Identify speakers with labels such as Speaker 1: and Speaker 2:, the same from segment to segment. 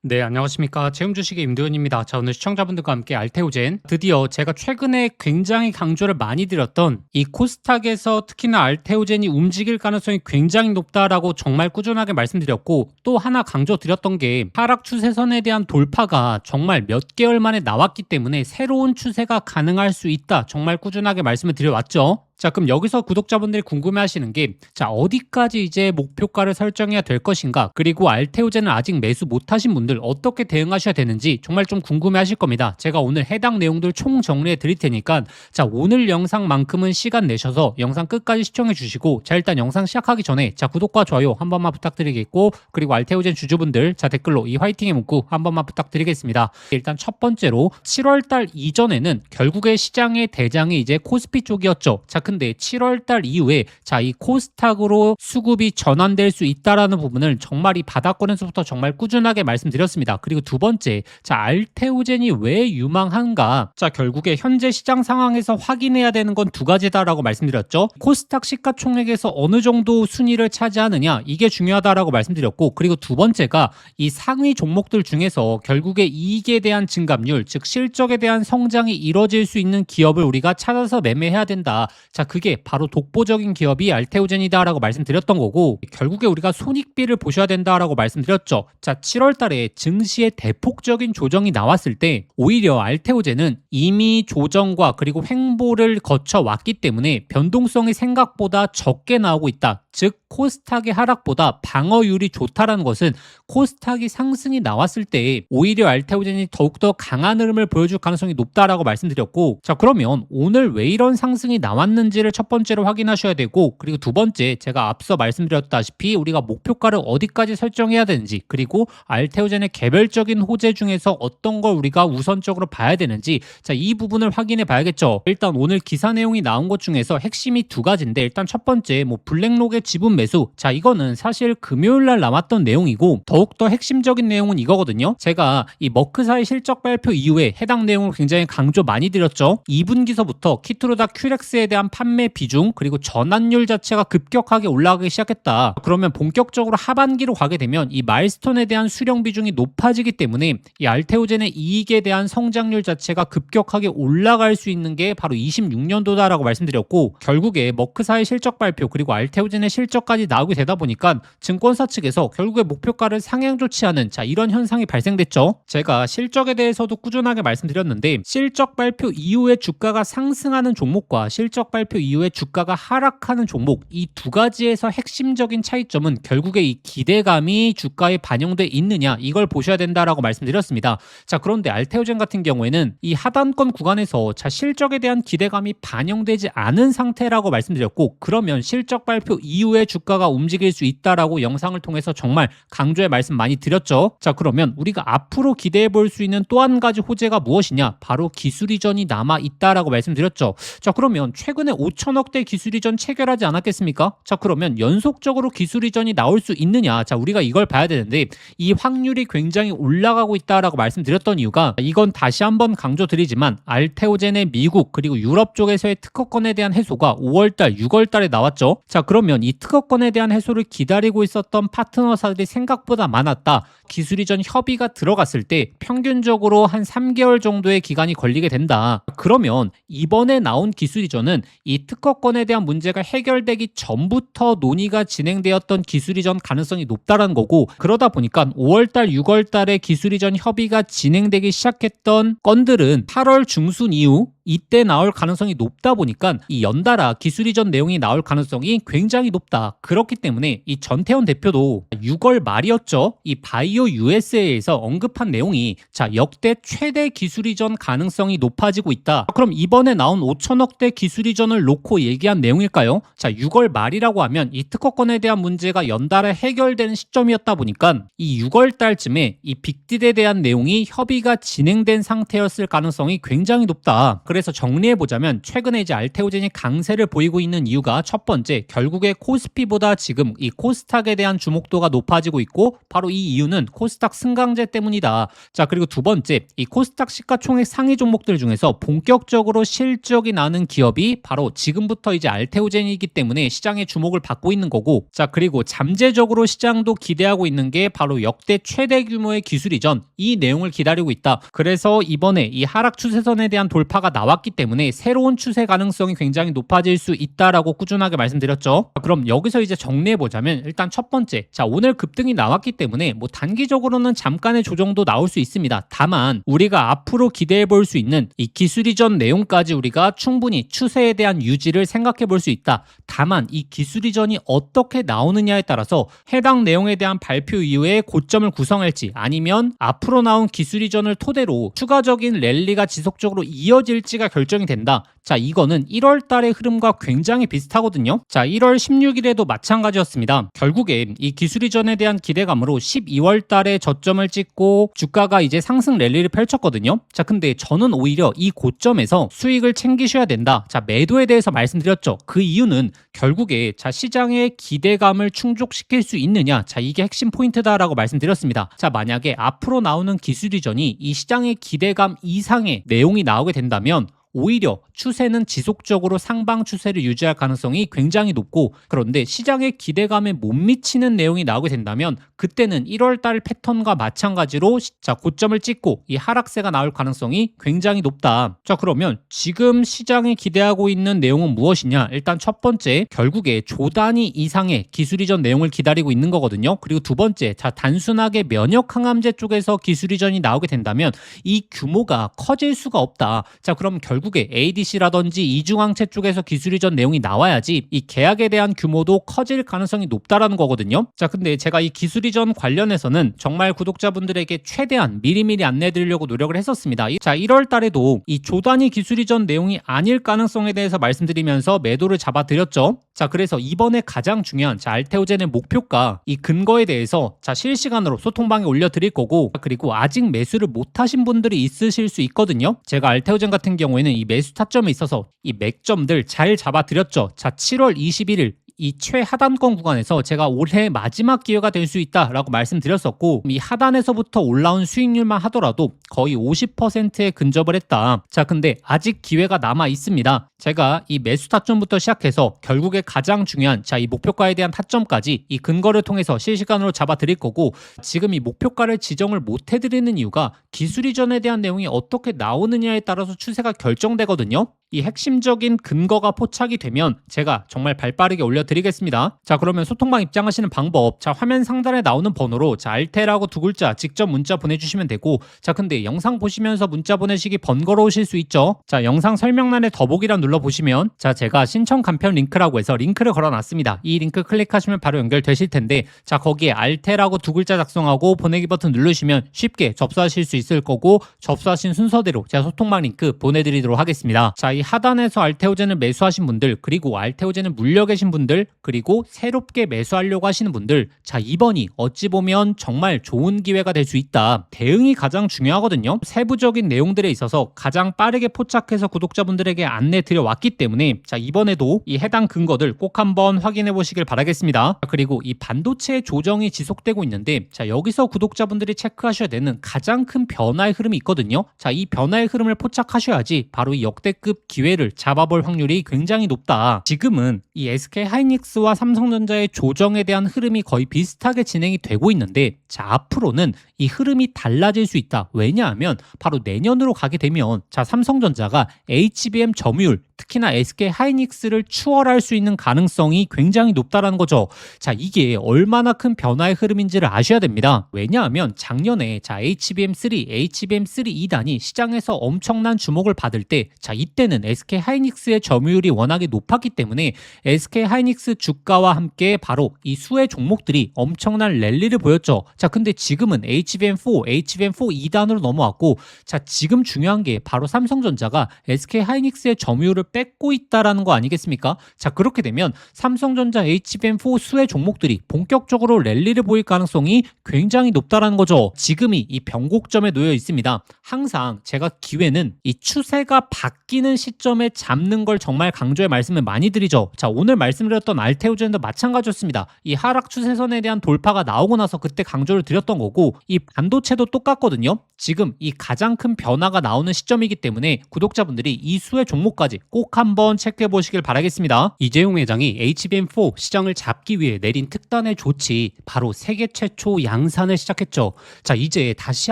Speaker 1: 네, 안녕하십니까. 채움 주식의 임도현입니다. 자, 오늘 시청자분들과 함께 알테오젠. 드디어 제가 최근에 굉장히 강조를 많이 드렸던 이 코스닥에서 특히나 알테오젠이 움직일 가능성이 굉장히 높다라고 정말 꾸준하게 말씀드렸고, 또 하나 강조 드렸던 게 하락 추세선에 대한 돌파가 정말 몇 개월 만에 나왔기 때문에 새로운 추세가 가능할 수 있다. 정말 꾸준하게 말씀을 드려왔죠. 자, 그럼 여기서 구독자분들이 궁금해하시는 게, 자, 어디까지 이제 목표가를 설정해야 될 것인가, 그리고 알테오젠을 아직 매수 못하신 분들 어떻게 대응하셔야 되는지 정말 좀 궁금해하실 겁니다. 제가 오늘 해당 내용들 총 정리해 드릴 테니까, 자, 오늘 영상만큼은 시간 내셔서 영상 끝까지 시청해 주시고, 자, 일단 영상 시작하기 전에 자, 구독과 좋아요 한 번만 부탁드리겠고, 그리고 알테오젠 주주분들 자, 댓글로 이 화이팅의 문구 한 번만 부탁드리겠습니다. 일단 첫 번째로 7월달 이전에는 결국에 시장의 대장이 이제 코스피 쪽이었죠. 자, 근데 7월달 이후에 자, 이 코스닥으로 수급이 전환될 수 있다라는 부분을 정말 이 바닥권에서부터 정말 꾸준하게 말씀드렸습니다. 그리고 두 번째, 자, 알테오젠이 왜 유망한가? 자, 결국에 현재 시장 상황에서 확인해야 되는 건 두 가지다라고 말씀드렸죠. 코스닥 시가총액에서 어느 정도 순위를 차지하느냐, 이게 중요하다라고 말씀드렸고, 그리고 두 번째가 이 상위 종목들 중에서 결국에 이익에 대한 증감률, 즉 실적에 대한 성장이 이뤄질 수 있는 기업을 우리가 찾아서 매매해야 된다. 자, 그게 바로 독보적인 기업이 알테오젠이다라고 말씀드렸던 거고, 결국에 우리가 손익비를 보셔야 된다라고 말씀드렸죠. 자, 7월 달에 증시의 대폭적인 조정이 나왔을 때 오히려 알테오젠은 이미 조정과 그리고 횡보를 거쳐 왔기 때문에 변동성이 생각보다 적게 나오고 있다. 즉 코스닥의 하락보다 방어율이 좋다라는 것은 코스닥이 상승이 나왔을 때 오히려 알테오젠이 더욱더 강한 흐름을 보여줄 가능성이 높다라고 말씀드렸고, 자, 그러면 오늘 왜 이런 상승이 나왔는지를 첫 번째로 확인하셔야 되고, 그리고 두 번째, 제가 앞서 말씀드렸다시피 우리가 목표가를 어디까지 설정해야 되는지, 그리고 알테오젠의 개별적인 호재 중에서 어떤 걸 우리가 우선적으로 봐야 되는지, 자, 이 부분을 확인해 봐야겠죠. 일단 오늘 기사 내용이 나온 것 중에서 핵심이 두 가지인데, 일단 첫 번째 블랙록의 지분 매수. 자, 이거는 사실 금요일 날 나왔던 내용이고, 더욱더 핵심적인 내용은 이거거든요. 제가 이 머크사의 실적 발표 이후에 해당 내용을 굉장히 강조 많이 드렸죠. 2분기서부터 키트로다 큐렉스에 대한 판매 비중, 그리고 전환율 자체가 급격하게 올라가기 시작했다. 그러면 본격적으로 하반기로 가게 되면 이 마일스톤에 대한 수령 비중이 높아지기 때문에 이 알테오젠의 이익에 대한 성장률 자체가 급격하게 올라갈 수 있는 게 바로 26년도다라고 말씀드렸고, 결국에 머크사의 실적 발표 그리고 알테오젠의 실적까지 나오게 되다 보니까 증권사 측에서 결국에 목표가를 상향 조치하는, 자, 이런 현상이 발생됐죠. 제가 실적에 대해서도 꾸준하게 말씀드렸는데, 실적 발표 이후에 주가가 상승하는 종목과 실적 발표 이후에 주가가 하락하는 종목, 이 두 가지에서 핵심적인 차이점은 결국에 이 기대감이 주가에 반영돼 있느냐, 이걸 보셔야 된다라고 말씀드렸습니다. 자, 그런데 알테오젠 같은 경우에는 이 하단권 구간에서 자, 실적에 대한 기대감이 반영되지 않은 상태라고 말씀드렸고, 그러면 실적 발표 이후에 주가가 움직일 수 있다라고 영상을 통해서 정말 강조의 말씀 많이 드렸죠. 자, 그러면 우리가 앞으로 기대해 볼 수 있는 또 한 가지 호재가 무엇이냐, 바로 기술 이전이 남아 있다라고 말씀드렸죠. 자, 그러면 최근에 5천억대 기술 이전 체결하지 않았겠습니까? 자, 그러면 연속적으로 기술 이전이 나올 수 있느냐, 자, 우리가 이걸 봐야 되는데, 이 확률이 굉장히 올라가고 있다라고 말씀드렸던 이유가, 이건 다시 한번 강조드리지만 알테오젠의 미국 그리고 유럽 쪽에서의 특허권에 대한 해소가 5월달 6월달에 나왔죠. 자, 그러면 이 특허권에 대한 해소를 기다리고 있었던 파트너사들이 생각보다 많았다. 기술 이전 협의가 들어갔을 때 평균적으로 한 3개월 정도의 기간이 걸리게 된다. 그러면 이번에 나온 기술 이전은 이 특허권에 대한 문제가 해결되기 전부터 논의가 진행되었던 기술 이전 가능성이 높다라는 거고, 그러다 보니까 5월달 6월달에 기술 이전 협의가 진행되기 시작했던 건들은 8월 중순 이후 이때 나올 가능성이 높다 보니까 이 연달아 기술 이전 내용이 나올 가능성이 굉장히 높다. 그렇기 때문에 이 전태원 대표도 6월 말이었죠. 이 바이오 USA에서 언급한 내용이, 자, 역대 최대 기술 이전 가능성이 높아지고 있다. 그럼 이번에 나온 5천억대 기술 이전을 놓고 얘기한 내용일까요? 자, 6월 말이라고 하면 이 특허권에 대한 문제가 연달아 해결되는 시점이었다 보니까 이 6월 달쯤에 이 빅딜에 대한 내용이 협의가 진행된 상태였을 가능성이 굉장히 높다. 그래서 정리해보자면 최근에 이제 알테오젠이 강세를 보이고 있는 이유가 첫 번째, 결국에 코스피 S&P보다 지금 이 코스닥에 대한 주목도가 높아지고 있고 바로 이 이유는 코스닥 승강제 때문이다. 자, 그리고 두 번째, 이 코스닥 시가총액 상위 종목들 중에서 본격적으로 실적이 나는 기업이 바로 지금부터 이제 알테오젠이기 때문에 시장의 주목을 받고 있는 거고, 자, 그리고 잠재적으로 시장도 기대하고 있는 게 바로 역대 최대 규모의 기술 이전, 이 내용을 기다리고 있다. 그래서 이번에 이 하락 추세선에 대한 돌파가 나왔기 때문에 새로운 추세 가능성이 굉장히 높아질 수 있다라고 꾸준하게 말씀드렸죠. 그럼 여기서 이제 정리해 보자면, 일단 첫 번째, 자, 오늘 급등이 나왔기 때문에 뭐 단기적으로는 잠깐의 조정도 나올 수 있습니다. 다만 우리가 앞으로 기대해 볼 수 있는 이 기술 이전 내용까지 우리가 충분히 추세에 대한 유지를 생각해 볼 수 있다. 다만 이 기술 이전이 어떻게 나오느냐에 따라서 해당 내용에 대한 발표 이후에 고점을 구성할지, 아니면 앞으로 나온 기술 이전을 토대로 추가적인 랠리가 지속적으로 이어질지가 결정이 된다. 자, 이거는 1월 달의 흐름과 굉장히 비슷하거든요. 자, 1월 16일에도 마찬가지였습니다. 결국에 이 기술 이전에 대한 기대감으로 12월 달에 저점을 찍고 주가가 이제 상승 랠리를 펼쳤거든요. 자, 근데 저는 오히려 이 고점에서 수익을 챙기셔야 된다. 자, 매도에 대해서 말씀드렸죠. 그 이유는 결국에 자, 시장의 기대감을 충족시킬 수 있느냐, 자, 이게 핵심 포인트다라고 말씀드렸습니다. 자, 만약에 앞으로 나오는 기술 이전이 이 시장의 기대감 이상의 내용이 나오게 된다면 오히려 추세는 지속적으로 상방 추세를 유지할 가능성이 굉장히 높고, 그런데 시장의 기대감에 못 미치는 내용이 나오게 된다면 그때는 1월달 패턴과 마찬가지로 자, 고점을 찍고 이 하락세가 나올 가능성이 굉장히 높다. 자, 그러면 지금 시장이 기대하고 있는 내용은 무엇이냐? 일단 첫 번째, 결국에 조 단위 이상의 기술 이전 내용을 기다리고 있는 거거든요. 그리고 두 번째, 자, 단순하게 면역 항암제 쪽에서 기술 이전이 나오게 된다면 이 규모가 커질 수가 없다. 자, 그럼 결국에 ADC라든지 이중항체 쪽에서 기술 이전 내용이 나와야지 이 계약에 대한 규모도 커질 가능성이 높다라는 거거든요. 자, 근데 제가 이 기술 이전 관련해서는 정말 구독자분들에게 최대한 미리미리 안내해 드리려고 노력을 했었습니다. 자, 1월 달에도 이 조 단위 기술 이전 내용이 아닐 가능성에 대해서 말씀드리면서 매도를 잡아드렸죠. 자, 그래서 이번에 가장 중요한 자, 알테오젠의 목표가 이 근거에 대해서 자, 실시간으로 소통방에 올려드릴 거고, 그리고 아직 매수를 못하신 분들이 있으실 수 있거든요. 제가 알테오젠 같은 경우에는 이 매수 타점에 있어서 이 맥점들 잘 잡아드렸죠. 자, 7월 21일 이 최하단권 구간에서 제가 올해 마지막 기회가 될 수 있다라고 말씀드렸었고, 이 하단에서부터 올라온 수익률만 하더라도 거의 50%에 근접을 했다. 자, 근데 아직 기회가 남아 있습니다. 제가 이 매수 타점부터 시작해서 결국에 가장 중요한 자, 이 목표가에 대한 타점까지 이 근거를 통해서 실시간으로 잡아드릴 거고, 지금 이 목표가를 지정을 못 해드리는 이유가 기술 이전에 대한 내용이 어떻게 나오느냐에 따라서 추세가 결정되거든요. 이 핵심적인 근거가 포착이 되면 제가 정말 발빠르게 올려드리겠습니다. 자, 그러면 소통방 입장하시는 방법, 자, 화면 상단에 나오는 번호로 자, 알테라고 두 글자 직접 문자 보내주시면 되고, 자, 근데 영상 보시면서 문자 보내시기 번거로우실 수 있죠. 자, 영상 설명란에 더보기란 눌러보시면 자, 제가 신청 간편 링크라고 해서 링크를 걸어놨습니다. 이 링크 클릭하시면 바로 연결되실 텐데, 자, 거기에 알테라고 두 글자 작성하고 보내기 버튼 누르시면 쉽게 접수하실 수 있을 거고, 접수하신 순서대로 제가 소통방 링크 보내드리도록 하겠습니다. 자, 이 하단에서 알테오젠을 매수하신 분들, 그리고 알테오젠을 물려 계신 분들, 그리고 새롭게 매수하려고 하시는 분들, 자, 이번이 어찌 보면 정말 좋은 기회가 될 수 있다. 대응이 가장 중요하거든요. 세부적인 내용들에 있어서 가장 빠르게 포착해서 구독자분들에게 안내 드려왔기 때문에 자, 이번에도 이 해당 근거들 꼭 한번 확인해 보시길 바라겠습니다. 그리고 이 반도체 조정이 지속되고 있는데, 자, 여기서 구독자분들이 체크하셔야 되는 가장 큰 변화의 흐름이 있거든요. 자, 이 변화의 흐름을 포착하셔야지 바로 이 역대급 기회를 잡아볼 확률이 굉장히 높다. 지금은 이 SK 하이닉스와 삼성전자의 조정에 대한 흐름이 거의 비슷하게 진행이 되고 있는데, 자, 앞으로는 이 흐름이 달라질 수 있다. 왜냐하면 바로 내년으로 가게 되면 자, 삼성전자가 HBM 점유율, 특히나 SK 하이닉스를 추월할 수 있는 가능성이 굉장히 높다라는 거죠. 자, 이게 얼마나 큰 변화의 흐름인지를 아셔야 됩니다. 왜냐하면 작년에 자, HBM3, HBM3 2단이 시장에서 엄청난 주목을 받을 때, 자, 이때는 SK 하이닉스의 점유율이 워낙에 높았기 때문에 SK 하이닉스 주가와 함께 바로 이 수혜 종목들이 엄청난 랠리를 보였죠. 자, 근데 지금은 HBM4, HBM4 2단으로 넘어왔고, 자, 지금 중요한 게 바로 삼성전자가 SK 하이닉스의 점유율을
Speaker 2: 뺏고 있다라는 거 아니겠습니까? 자, 그렇게 되면 삼성전자 HBM4 수혜 종목들이 본격적으로 랠리를 보일 가능성이 굉장히 높다라는 거죠. 지금이 이 변곡점에 놓여 있습니다. 항상 제가 기회는 이 추세가 바뀌는 시점에 잡는 걸 정말 강조해 말씀을 많이 드리죠. 자, 오늘 말씀드렸던 알테오젠도 마찬가지였습니다. 이 하락 추세선에 대한 돌파가 나오고 나서 그때 강조를 드렸던 거고, 이 반도체도 똑같거든요. 지금 이 가장 큰 변화가 나오는 시점이기 때문에 구독자분들이 이 수혜 종목까지 꼭 한번 체크해 보시길 바라겠습니다.
Speaker 1: 이재용 회장이 HBM4 시장을 잡기 위해 내린 특단의 조치, 바로 세계 최초 양산을 시작했죠. 자, 이제 다시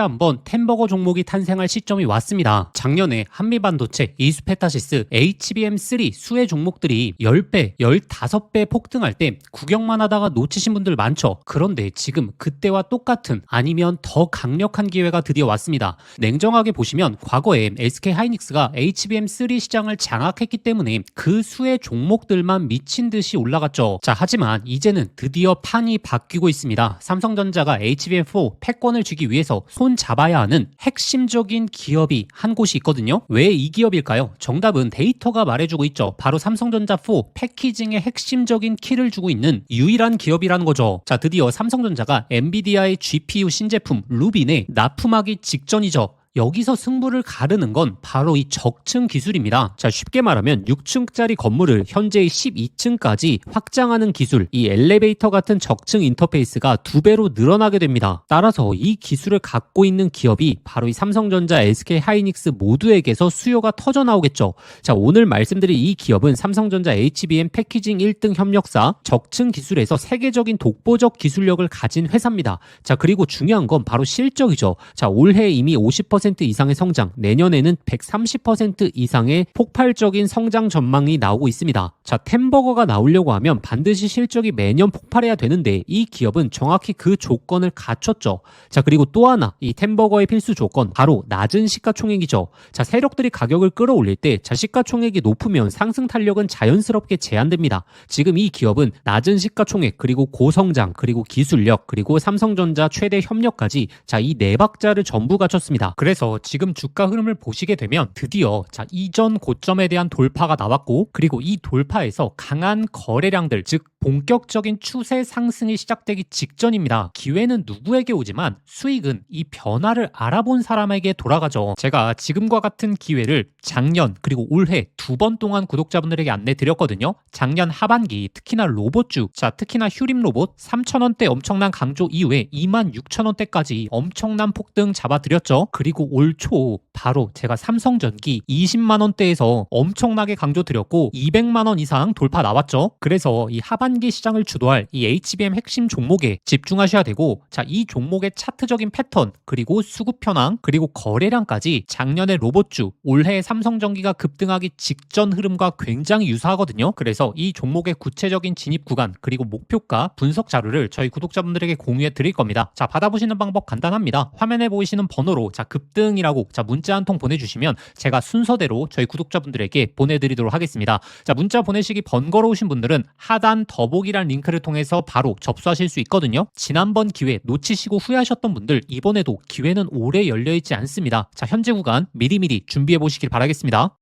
Speaker 1: 한번 템버거 종목이 탄생할 시점이 왔습니다. 작년에 한미반도체, 이수페타시스, HBM3 수혜 종목들이 10배, 15배 폭등할 때 구경만 하다가 놓치신 분들 많죠. 그런데 지금 그때와 똑같은, 아니면 더 강력한 기회가 드디어 왔습니다. 냉정하게 보시면 과거에 SK하이닉스가 HBM3 시장을 장악했기 때문에 그 수혜 종목들만 미친 듯이 올라갔죠. 자, 하지만 이제는 드디어 판이 바뀌고 있습니다. 삼성전자가 HBM4 패권을 쥐기 위해서 손 잡아야 하는 핵심적인 기업이 한 곳이 있거든요. 왜 이 기업일까요? 정답은 데이터가 말해주고 있죠. 바로 삼성전자 4 패키징의 핵심적인 키를 주고 있는 유일한 기업이라는 거죠. 자, 드디어 삼성전자가 엔비디아의 GPU 신제품 루빈에 납품하기 직전이죠. 여기서 승부를 가르는 건 바로 이 적층 기술입니다. 자, 쉽게 말하면 6층짜리 건물을 현재의 12층까지 확장하는 기술, 이 엘리베이터 같은 적층 인터페이스가 2배로 늘어나게 됩니다. 따라서 이 기술을 갖고 있는 기업이 바로 이 삼성전자, SK하이닉스 모두에게서 수요가 터져 나오겠죠. 자, 오늘 말씀드린 이 기업은 삼성전자 HBM 패키징 1등 협력사, 적층 기술에서 세계적인 독보적 기술력을 가진 회사입니다. 자, 그리고 중요한 건 바로 실적이죠. 자, 올해 이미 50% 이상의 성장, 내년에는 130% 이상의 폭발적인 성장 전망이 나오고 있습니다. 자, 템버거가 나오려고 하면 반드시 실적이 매년 폭발해야 되는데 이 기업은 정확히 그 조건을 갖췄죠. 자, 그리고 또 하나, 이 템버거의 필수 조건, 바로 낮은 시가총액이죠. 자, 세력들이 가격을 끌어올릴 때, 자, 시가총액이 높으면 상승 탄력은 자연스럽게 제한됩니다. 지금 이 기업은 낮은 시가총액, 그리고 고성장, 그리고 기술력, 그리고 삼성전자 최대 협력까지, 자, 이 네 박자를 전부 갖췄습니다. 그래서 지금 주가 흐름을 보시게 되면 드디어, 자, 이전 고점에 대한 돌파가 나왔고, 그리고 이 돌파에서 강한 거래량들, 즉 본격적인 추세 상승이 시작되기 직전입니다. 기회는 누구에게 오지만 수익은 이 변화를 알아본 사람에게 돌아가죠. 제가 지금과 같은 기회를 작년 그리고 올해 2번 동안 구독자분들에게 안내 드렸거든요. 작년 하반기 특히나 로봇주, 자, 특히나 휴림 로봇 3,000원대 엄청난 강조 이후에 26,000원대까지 엄청난 폭등 잡아드렸죠. 그리고 올 초 바로 제가 삼성전기 20만원대에서 엄청나게 강조 드렸고 200만원 이상 돌파 나왔죠. 그래서 이 하반기 시장을 주도할 이 HBM 핵심 종목에 집중하셔야 되고, 자, 이 종목의 차트적인 패턴, 그리고 수급 현황, 그리고 거래량까지 작년의 로봇주, 올해 삼성전기가 급등하기 직전 흐름과 굉장히 유사하거든요. 그래서 이 종목의 구체적인 진입 구간, 그리고 목표가 분석 자료를 저희 구독자분들에게 공유해 드릴 겁니다. 자, 받아보시는 방법 간단합니다. 화면에 보이시는 번호로, 자, 급등이라고, 자, 문자 한 통 보내주시면 제가 순서대로 저희 구독자분들에게 보내드리도록 하겠습니다. 자, 문자 보내시기 번거로우신 분들은 하단 더보기란 링크를 통해서 바로 접수하실 수 있거든요. 지난번 기회 놓치시고 후회하셨던 분들, 이번에도 기회는 오래 열려있지 않습니다. 자, 현재 구간 미리미리 준비해 보시길 바라겠습니다.